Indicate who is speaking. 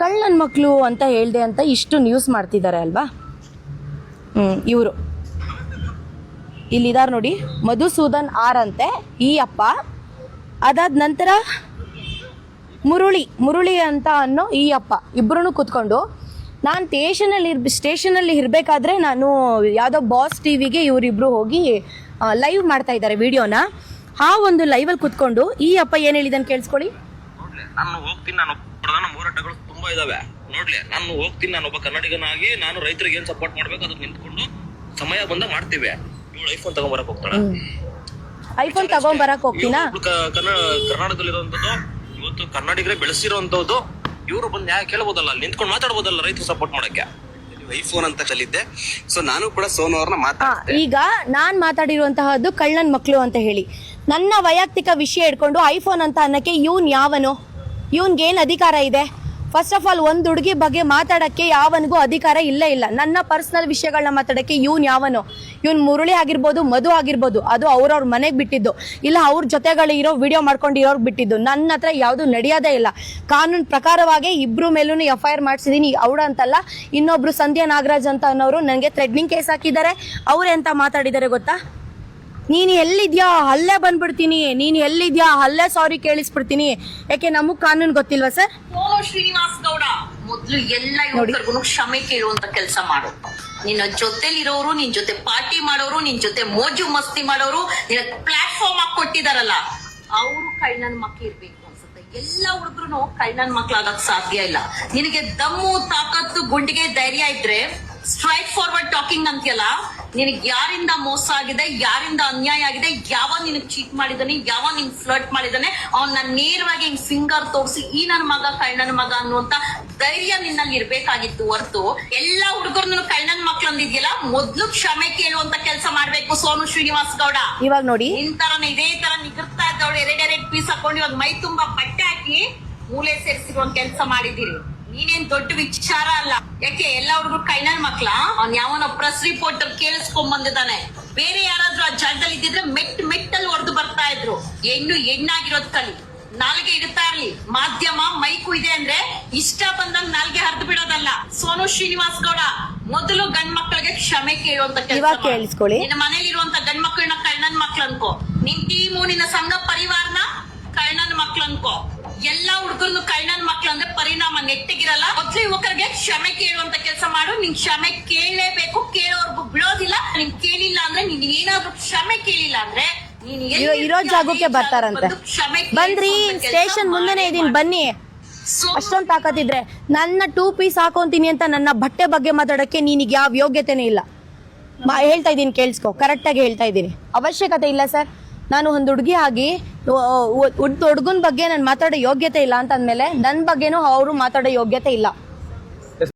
Speaker 1: ಕಳ್ಳನ ಮಕ್ಕಳು ಅಂತ ಹೇಳ್ದೆ ಅಂತ ಇಷ್ಟು ನ್ಯೂಸ್ ಮಾಡ್ತಿದ್ದಾರೆ ಅಲ್ವಾ. ಇವರು ಇಲ್ಲಿದ್ದಾರೆ ನೋಡಿ, ಮಧುಸೂದನ್ ಆರ್ ಅಂತೆ ಈ ಅಪ್ಪ. ಅದಾದ ನಂತರ ಮುರುಳಿ ಅಂತ ಅನ್ನೋ ಈ ಅಪ್ಪ ಇಬ್ಬರೂ ಕೂತ್ಕೊಂಡು, ನಾನು ಸ್ಟೇಷನಲ್ಲಿ ಇರಬೇಕಾದ್ರೆ ನಾನು ಯಾವುದೋ ಬಾಸ್ ಟಿವಿಗೆ ಇವರಿಬ್ರು ಹೋಗಿ ಲೈವ್ ಮಾಡ್ತಾ ಇದ್ದಾರೆ ವಿಡಿಯೋನ. ಆ ಒಂದು ಲೈವಲ್ಲಿ ಕೂತ್ಕೊಂಡು ಈ ಅಪ್ಪ ಏನು ಹೇಳಿದಾನೆ ಕೇಳಿಸ್ಕೊಳ್ಳಿ.
Speaker 2: ನಾನು ಹೋಗ್ತೀನಿ, ನಾನು ಪ್ರಧಾನ ಹೋರಾಟಗಳು ತುಂಬಾ ಇದಾವೆ ನೋಡ್ಲಿ, ನಾನು ಹೋಗ್ತೀನಿ, ನಾನೊಬ್ಬ ಕನ್ನಡಿಗನಾಗಿ ನಾನು ರೈತರಿಗೆ ಏನ್ ಸಪೋರ್ಟ್ ಮಾಡ್ಬೇಕು ಅದಕ್ಕೆ ನಿಂತ್ಕೊಂಡು ಸಮಯ ಬಂದಾಗ ಮಾಡ್ತೀವಿ. ಇವಳು ಐಫೋನ್ ತಗೊಂಬರಕ್ ಹೋಗ್ತಾಳೆ.
Speaker 1: ಐಫೋನ್ ತಗೊಂಬರಕ್ ಹೋಗ್ತೀನಾ?
Speaker 2: ಕರ್ನಾಟಕದಲ್ಲಿರುವಂತದ್ದು ಇವತ್ತು ಕನ್ನಡಿಗರೇ ಬೆಳೆಸಿರುವಂತದ್ದು. ಇವರು ಬಂದು ಯಾಕೆ ಕೇಳಬಹುದಲ್ಲ, ಅಲ್ಲಿ ನಿಂತ್ಕೊಂಡು ಮಾತಾಡಬಹುದಲ್ಲ ರೈತರು ಸಪೋರ್ಟ್ ಮಾಡಕ್ಕೆ.
Speaker 3: ಐಫೋನ್ ಅಂತ ಕಲಿದ್ದೆ. ಸೊ ನಾನು ಕೂಡ ಸೋನು ಅವ್ರನ್ನ ಮಾತಾಡ್ತೀನಿ.
Speaker 1: ಈಗ ನಾನ್ ಮಾತಾಡಿರುವಂತಹದ್ದು ಕಳ್ಳನ್ ಮಕ್ಕಳು ಅಂತ ಹೇಳಿ, ನನ್ನ ವೈಯಕ್ತಿಕ ವಿಷಯ ಇಟ್ಕೊಂಡು ಐಫೋನ್ ಅಂತ ಅನ್ನಕ್ಕೆ ಇವನ್ ಯಾವನು? ಇವನ್ಗೇನ್ ಅಧಿಕಾರ ಇದೆ? ಫಸ್ಟ್ ಆಫ್ ಆಲ್ ಒಂದು ಹುಡುಗಿ ಬಗ್ಗೆ ಮಾತಾಡಕ್ಕೆ ಯಾವನಿಗೂ ಅಧಿಕಾರ ಇಲ್ಲೇ ಇಲ್ಲ. ನನ್ನ ಪರ್ಸನಲ್ ವಿಷಯಗಳನ್ನ ಮಾತಾಡಕ್ಕೆ ಇವನ್ ಯಾವನು? ಇವನ್ ಮುರುಳಿ ಆಗಿರ್ಬೋದು, ಮಧು ಆಗಿರ್ಬೋದು, ಅದು ಅವ್ರವ್ರ ಮನೆಗೆ ಬಿಟ್ಟಿದ್ದು, ಇಲ್ಲ ಅವ್ರ ಜೊತೆಗಳಿರೋ ವಿಡಿಯೋ ಮಾಡ್ಕೊಂಡು ಇರೋರ್ಗೆ ಬಿಟ್ಟಿದ್ದು. ನನ್ನ ಹತ್ರ ಯಾವುದು ನಡೆಯೋದೇ ಇಲ್ಲ. ಕಾನೂನು ಪ್ರಕಾರವಾಗಿ ಇಬ್ರು ಮೇಲೂ FIR ಮಾಡಿಸಿದೀನಿ. ಅವಳ ಅಂತಲ್ಲ, ಇನ್ನೊಬ್ರು ಸಂಧ್ಯಾ ನಾಗರಾಜ್ ಅಂತ ಅನ್ನೋರು ನನಗೆ ಥ್ರೆಡ್ನಿಂಗ್ ಕೇಸ್ ಹಾಕಿದ್ದಾರೆ. ಅವ್ರೆ ಅಂತ ಮಾತಾಡಿದ್ದಾರೆ ಗೊತ್ತಾ? ನೀನು ಎಲ್ಲಿದ್ಯಾ ಅಲ್ಲೇ ಬಂದ್ಬಿಡ್ತೀನಿ, ನೀನು ಎಲ್ಲಿದ್ಯಾ ಅಲ್ಲೇ ಸಾರಿ ಕೇಳಿಸ್ಬಿಡ್ತೀನಿ. ಯಾಕೆ ನಮಗ್ ಕಾನೂನು ಗೊತ್ತಿಲ್ವಾ ಸರ್?
Speaker 4: ಸೋನು ಶ್ರೀನಿವಾಸ್ ಗೌಡ ಮೊದ್ಲು ಎಲ್ಲ ಯುವಕರಿಗೂ ಕ್ಷಮೆ ಕೇಳುವಂತ ಕೆಲಸ ಮಾಡು. ನಿನ್ನ ಜೊತೆಲಿರೋರು, ನಿನ್ ಜೊತೆ ಪಾರ್ಟಿ ಮಾಡೋರು, ನಿನ್ ಜೊತೆ ಮೋಜು ಮಸ್ತಿ ಮಾಡೋರು, ನಿನ್ನ ಪ್ಲಾಟ್ಫಾರ್ಮ್ ಆಗಿ ಕೊಟ್ಟಿದಾರಲ್ಲ, ಅವರು ಕಳ್ಳನ ಮಕ್ಳು ಇರ್ಬೇಕು ಅನ್ಸುತ್ತೆ. ಎಲ್ಲ ಹುಡುಗರು ಕಳ್ಳನ ಮಕ್ಳಾಗಕ್ ಸಾಧ್ಯ ಇಲ್ಲ. ನಿನಗೆ ದಮ್ಮು, ತಾಕತ್ತು, ಗುಂಡಿಗೆ ಧೈರ್ಯ ಇದ್ರೆ ಸ್ಟ್ರೈಟ್ ಫಾರ್ವರ್ಡ್ ಟಾಕಿಂಗ್ ಅಂತೀಯಲ್ಲ, ನಿನಗೆ ಯಾರಿಂದ ಮೋಸ ಆಗಿದೆ, ಯಾರಿಂದ ಅನ್ಯಾಯ ಆಗಿದೆ, ಯಾವ ನಿನಗ್ ಚೀಟ್ ಮಾಡಿದಾನೆ, ಯಾವ ನಿನ್ ಫ್ಲರ್ಟ್ ಮಾಡಿದಾನೆ, ಅವನ್ನ ನೇರವಾಗಿ ಹಿಂಗ್ ಫಿಂಗರ್ ತೋರಿಸಿ ಈ ನನ್ ಮಗ ಕಳ್ಳನ ಮಗ ಅನ್ನುವಂತ ಧೈರ್ಯ ನಿನ್ನಲ್ಲಿ ಇರ್ಬೇಕಾಗಿತ್ತು. ಹೊರತು ಎಲ್ಲ ಹುಡುಗರ್ನು ಕಳ್ಳನ ಮಕ್ಳು ಅಂದಿದ್ಯಲ್ಲ, ಮೊದ್ಲು ಕ್ಷಮೆ ಕೇಳುವಂತ ಕೆಲಸ ಮಾಡ್ಬೇಕು ಸೋನು ಶ್ರೀನಿವಾಸ್ ಗೌಡ.
Speaker 1: ಇವಾಗ ನೋಡಿ,
Speaker 4: ನಿನ್ ತರನ ಇದೇ ತರ ನಿಗರ್ತಾ ಇದ್ದವಳು ಎರಡೆರಡು ಪೀಸ್ ಹಾಕೊಂಡು ಇವಾಗ ಮೈ ತುಂಬಾ ಬಟ್ಟೆ ಹಾಕಿ ಮೂಲೆ ಸೇರಿಸಿರುವಂತ ಕೆಲಸ ಮಾಡಿದ್ದೀರಿ. ನೀನೇನ್ ದೊಡ್ಡ ವಿಚಾರ ಅಲ್ಲ. ಯಾಕೆ ಎಲ್ಲ ಹುಡುಗರು ಕೈನಲ್ ಮಕ್ಳ? ಅವ್ನ್ ಯಾವನ ಪ್ರೆಸ್ ರಿಪೋರ್ಟರ್ ಕೇಳಿಸ್ಕೊಂಡ್ ಬಂದಿದ್ದಾನೆ. ಬೇರೆ ಯಾರಾದ್ರೂ ಆ ಜಾಗದಲ್ಲಿ ಇದ್ದಿದ್ರೆ ಮೆಟ್ಟಲ್ಲಿ ಹೊಡೆದು ಬರ್ತಾ ಇದ್ರು. ಹೆಣ್ಣಾಗಿರೋದ್ ಕಲಿ, ನಾಲ್ಗೆ ಇಡ್ತಾ ಇರ್ಲಿ. ಮಾಧ್ಯಮ ಮೈಕು ಇದೆ ಅಂದ್ರೆ ಇಷ್ಟ ಬಂದಂಗ್ ನಾಲ್ಗೆ ಹರಿದು ಬಿಡೋದಲ್ಲ. ಸೋನು ಶ್ರೀನಿವಾಸ್ ಗೌಡ ಮೊದಲು ಗಂಡ್ ಮಕ್ಳಿಗೆ ಕ್ಷಮೆ ಕೇಳುವಂತ ಕೆಲಸ
Speaker 1: ಕೇಳಿಸ್ಕೊಳ್ಳಿ.
Speaker 4: ನಿನ್ನ ಮನೇಲಿ ಇರುವಂತ ಗಂಡ್ ಮಕ್ಳನ್ನ ಕಳ್ಳನ್ ಮಕ್ಳು ಅನ್ಕೋ, ನಿನ್ ಟೀಮು ನಿನ್ನ ಸಂಘ ಪರಿವಾರನ ಕಳ್ಳನ್ ಮಕ್ಳು ಅನ್ಕೋ. ಎಲ್ಲಾ ಹುಡುಗರ್ನು ಕಳ್ಳನ್ ಮಕ್ಳು ಅಂದ್ರೆ ಪರಿಣಾಮ ನೆಟ್ಟಿಗಿರಲ್ಲ. ಮೊದ್ಲು ಯುವಕರಿಗೆ ಕ್ಷಮೆ ಕೇಳುವಂತ ಕೆಲಸ ಮಾಡು. ನಿನ್ ಕ್ಷಮೆ ಕೇಳಲೇಬೇಕು, ಕೇಳೋರ್ಗು ಬಿಡೋದಿಲ್ಲ. ನೀನ್ ಕೇಳಿಲ್ಲ ಅಂದ್ರೆ, ನೀನ್ ಏನಾದ್ರು ಕ್ಷಮೆ ಕೇಳಿಲ್ಲ ಅಂದ್ರೆ
Speaker 1: ಇರೋ ಜಾಗಕ್ಕೆ ಬರ್ತಾರಂತೆ. ಬಂದ್ರಿ, ಸ್ಟೇಷನ್ ಮುಂದೆನೆ ಇದೀನಿ, ಬನ್ನಿ. ಅಷ್ಟೊಂದು ತಾಕತ್ತಿದ್ರೆ ನನ್ನ 2 ಪೀಸ್ ಹಾಕೊಂತೀನಿ ಅಂತ ನನ್ನ ಬಟ್ಟೆ ಬಗ್ಗೆ ಮಾತಾಡಕ್ಕೆ ನಿನಗೆ ಯಾವ ಯೋಗ್ಯತೆನೇ ಇಲ್ಲ. ಹೇಳ್ತಾ ಇದೀನಿ, ಕೇಳಿಸ್ಕೊ, ಕರೆಕ್ಟ್ ಆಗಿ ಹೇಳ್ತಾ ಇದ್ದೀನಿ. ಅವಶ್ಯಕತೆ ಇಲ್ಲ ಸರ್. ನಾನು ಒಂದು ಹುಡುಗಿ ಆಗಿ ಹುಡುಗನ ಬಗ್ಗೆ ನಾನು ಮಾತಾಡೋ ಯೋಗ್ಯತೆ ಇಲ್ಲ ಅಂತ ಅಂದ್ಮೇಲೆ ನನ್ನ ಬಗ್ಗೆನೂ ಅವರು ಮಾತಾಡೋ ಯೋಗ್ಯತೆ ಇಲ್ಲ.